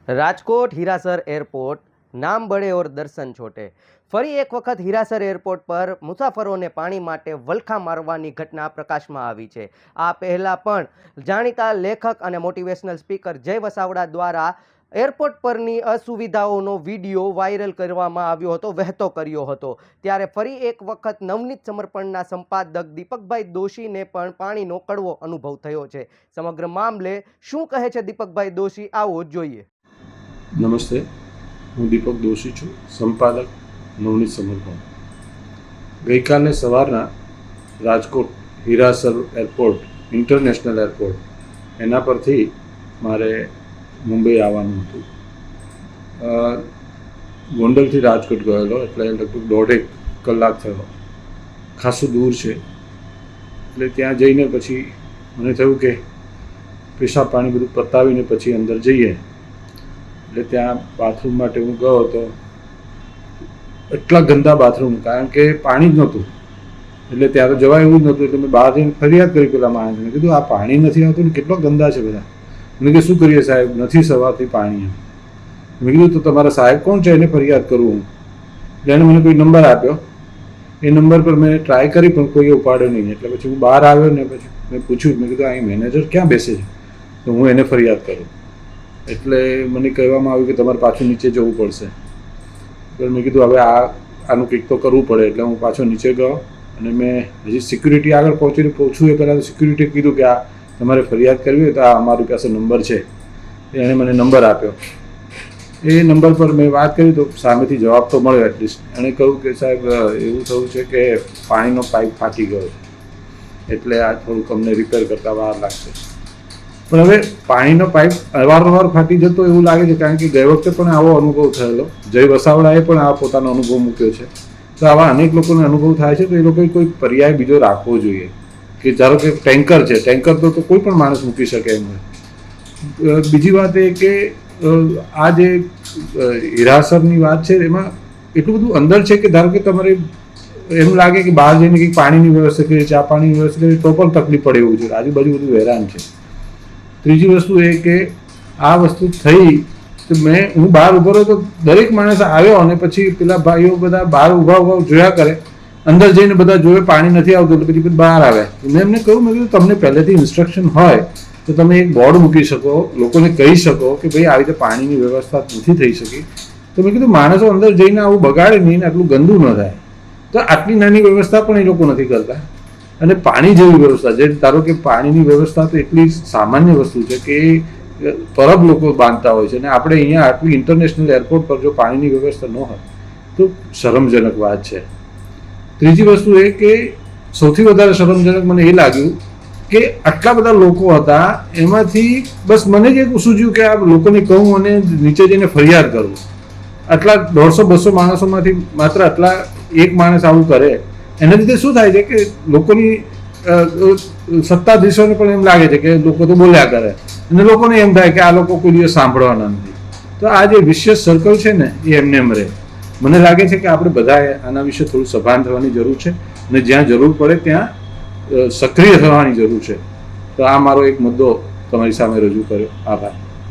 Rajkot Hirasar airport નામ બड़े और દર્શન છોટે। ફરી એક વખત હીરાસર એરપોર્ટ પર મુસાફરોને પાણી માટે વલખા મારવાની ઘટના પ્રકાશમાં આવી છે। આ પહેલા પણ જાણીતા લેખક અને મોટિવેશનલ સ્પીકર જય વસાવડા દ્વારા એરપોર્ટ પરની અસુવિધાઓનો વિડીયો વાયરલ કરવામાં આવ્યો હતો, વહેતો કર્યો હતો। ત્યારે ફરી એક વખત નવનીત સમર્પણના સંપાદક દીપકભાઈ દોશીને પણ પાણીનો કડવો અનુભવ થયો છે। સમગ્ર મામલે શું કહે છે દીપકભાઈ દોશી, આવો જોઈએ। નમસ્તે, હું દીપક દોશી છું, સંપાદક નવનીત સમર્પણ। ગઈકાલે સવારના Rajkot Hirasar airport, international airport, એના પરથી મારે મુંબઈ આવવાનું હતું। ગોંડલથી રાજકોટ ગયેલો, એટલે લગભગ 1.5 કલાક થયો। ખાસું દૂર છે, એટલે ત્યાં જઈને પછી મને થયું કે પેશાબ પાણી બધું પતાવીને પછી અંદર જઈએ। એટલે ત્યાં બાથરૂમ માટે હું ગયો તો એટલા ગંદા બાથરૂમ, કારણ કે પાણી જ નહોતું, એટલે ત્યાં તો જવાય એવું જ નહોતું। એટલે મેં બહાર જઈને ફરિયાદ કરી પેલા માણસને, કીધું આ પાણી નથી આવતું ને કેટલો ગંદા છે બધા। મેં કે શું કરીએ સાહેબ, નથી સવારથી પાણી એમ। મેં કીધું તો તમારા સાહેબ કોણ છે, એને ફરિયાદ કરું હું? એટલે એણે મને કોઈ નંબર આપ્યો, એ નંબર પર મેં ટ્રાય કરી પણ કોઈ ઉપાડ્યો નહીં। એટલે પછી હું બહાર આવ્યો ને પછી મેં પૂછ્યું, મેં કીધું અહીં મેનેજર ક્યાં બેસે છે, તો હું એને ફરિયાદ કરું। એટલે મને કહેવામાં આવ્યું કે તમારે પાછું નીચે જવું પડશે। એટલે મેં કીધું હવે આનું કંઈક તો કરવું પડે। એટલે હું પાછો નીચે ગયો અને મેં હજી સિક્યુરિટી આગળ પહોંચ્યું એ પહેલાં તો સિક્યુરિટીએ કીધું કે આ તમારે ફરિયાદ કરવી હોય તો આ અમારી પાસે નંબર છે। એણે મને નંબર આપ્યો, એ નંબર પર મેં વાત કરી તો સામેથી જવાબ તો મળ્યો એટલીસ્ટ। એણે કહ્યું કે સાહેબ એવું થયું છે કે પાણીનો પાઇપ ફાટી ગયો છે, એટલે આ થોડુંક અમને રિપેર કરતાં વાર લાગશે। પણ હવે પાણીનો પાઇપ અવારનવાર ફાટી જતો એવું લાગે છે, કારણ કે ગઈ વખતે પણ આવો અનુભવ થયેલો। જય વસાવડાએ પણ આ પોતાનો અનુભવ મૂક્યો છે। તો આવા અનેક લોકોને અનુભવ થાય છે, તો એ લોકોએ કોઈ પર્યાય બીજો રાખવો જોઈએ કે ધારો કે ટેન્કર છે, ટેન્કર તો કોઈ પણ માણસ મૂકી શકે એમ હોય। બીજી વાત એ કે આ જે હીરાસરની વાત છે એમાં એટલું બધું અંદર છે કે ધારો કે તમારે એમ લાગે કે બહાર જઈને કંઈક પાણીની વ્યવસ્થા કરીએ, ચા પાણીની વ્યવસ્થા કરીએ તો પણ તકલીફ પડે એવું છે, આજુબાજુ બધું હેરાન છે। ત્રીજી વસ્તુ એ કે આ વસ્તુ થઈ તો હું બહાર ઊભો રહ્યો તો દરેક માણસ આવ્યો અને પછી પેલા ભાઈઓ બધા બહાર ઊભા જોયા કરે, અંદર જઈને બધા જોવે પાણી નથી આવતું એટલે પછી બહાર આવે। મેં એમને કહ્યું, મેં કીધું તમને પહેલેથી ઇન્સ્ટ્રક્શન હોય તો તમે એક બોર્ડ મૂકી શકો, લોકોને કહી શકો કે ભાઈ આવી રીતે પાણીની વ્યવસ્થા નથી થઈ શકી। તો મેં કીધું માણસો અંદર જઈને આવું બગાડે નહીં ને આટલું ગંદુ ન થાય, તો આટલી નાની વ્યવસ્થા પણ એ લોકો નથી કરતા। અને પાણી જેવી વ્યવસ્થા, જે ધારો કે પાણીની વ્યવસ્થા તો એટલી સામાન્ય વસ્તુ છે કે પરબ લોકો બાંધતા હોય છે, અને આપણે અહીંયા આટલી ઇન્ટરનેશનલ એરપોર્ટ પર જો પાણીની વ્યવસ્થા ન હોય તો શરમજનક વાત છે। ત્રીજી વસ્તુ એ કે સૌથી વધારે શરમજનક મને એ લાગ્યું કે આટલા બધા લોકો હતા, એમાંથી બસ મને જ એક સૂઝ્યું કે આ લોકોને કહું અને નીચે જઈને ફરિયાદ કરું। આટલા 150-200 માણસોમાંથી માત્ર આટલા એક માણસ આવું કરે, એના લીધે શું થાય છે કે લોકોની સત્તાધીશોને પણ એમ લાગે છે કે લોકો તો બોલ્યા કરે, અને લોકોને એમ થાય કે આ લોકો કોઈ દિવસ સાંભળવાના નથી। તો આ જે વિશેષ સર્કલ છે ને એ એમને એમ રહે। મને લાગે છે કે આપણે બધાએ આના વિશે થોડું સભાન થવાની જરૂર છે, અને જ્યાં જરૂર પડે ત્યાં સક્રિય થવાની જરૂર છે। તો આ મારો એક મુદ્દો તમારી સામે રજૂ કર્યો। આભાર।